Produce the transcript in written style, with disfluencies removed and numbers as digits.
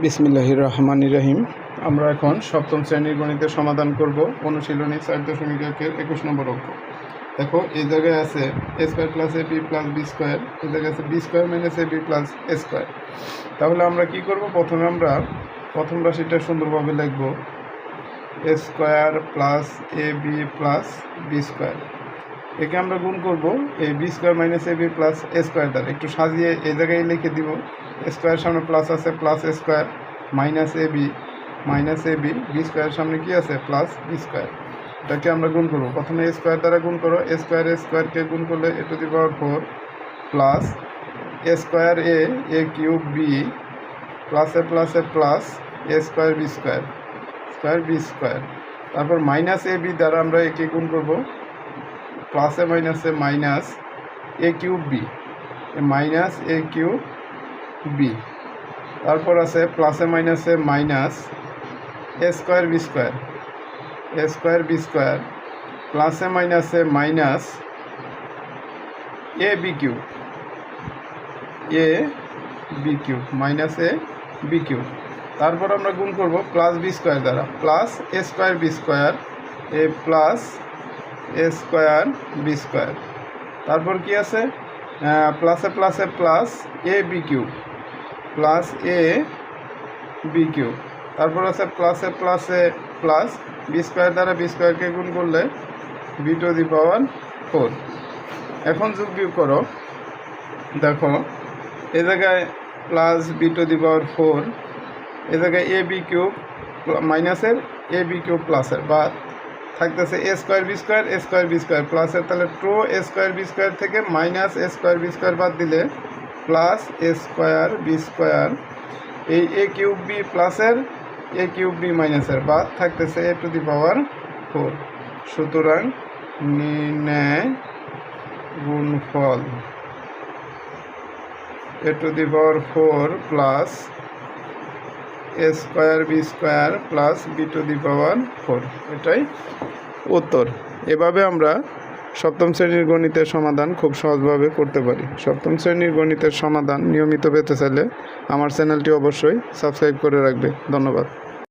বিসমিল্লাহির রহমানির রহিম। আমরা এখন সপ্তম শ্রেণীর গণিতের সমাধান করব। অনুশীলনী 4.1-এর 21 নম্বর অঙ্ক। দেখো এই জায়গায় আছে a square plus ab plus B square, এই জায়গায় আছে B square minus ab plus A square. তাহলে আমরা কি করব, প্রথমে আমরা প্রথম রাশিটা সুন্দরভাবে লিখব a square plus ab plus B square. একে আমরা গুণ করব এই B square minus ab plus A square দ্বারা। একটু সাজিয়ে এই জায়গায় লিখে দিব, স্কোয়ার সামনে প্লাস আছে, plus A square minus AB, B স্কোয়ারের সামনে কি আছে, প্লাস বি স্কোয়ার। এটাকে আমরা গুণ করব, প্রথমে এ স্কোয়ার দ্বারা গুণ করো। এ স্কোয়ারকে গুণ করলে A to the power 4 plus A square A cube B plus A plus A square B square. তারপর মাইনাস এ বি দ্বারা আমরা একে গুণ করব, প্লাসে মাইনাসে minus A cube B, minus A cube B. তারপর আছে প্লাসে মাইনাসে minus A square B square, প্লাসে মাইনাসে minus A B cube minus A B cube. তারপর আমরা গুণ করব প্লাস বি স্কোয়ার দ্বারা, plus A square B square A plus A square B square. তারপর কি আছে, প্লাসে প্লাস এ বি কিউব প্লাস এ বি কিউব। তারপর আছে প্লাসে প্লাস বি স্কোয়ার দ্বারা বি স্কোয়ারকে গুণ করলে বি টু দি পাওয়ার 4। এখন যোগ বিয়োগ করো, দেখো এ জায়গায় plus B to the power 4, এ জায়গায় এ বি কিউব মাইনাসের এ বি কিউব প্লাসের বাদ থাকতেছে এ স্কোয়ার বি স্কোয়ার প্লাসের, তাহলে টু এ স্কোয়ার বি স্কোয়ার থেকে minus A square B square বাদ দিলে plus A square B square. এই এ কিউব বি প্লাসের এ কিউব বি মাইনাসের বাদ থাকতেছে এ টু দি পাওয়ার 4। সুতরাং নির্ণয় গুণফল A to the power 4 plus A square B square plus B to the power 4, এটাই উত্তর। এভাবে আমরা সপ্তম শ্রেণীর গণিতের সমাধান খুব সহজভাবে করতে পারি। সপ্তম শ্রেণীর গণিতের সমাধান নিয়মিত পেতে চাইলে আমার চ্যানেলটি অবশ্যই সাবস্ক্রাইব করে রাখবে। ধন্যবাদ।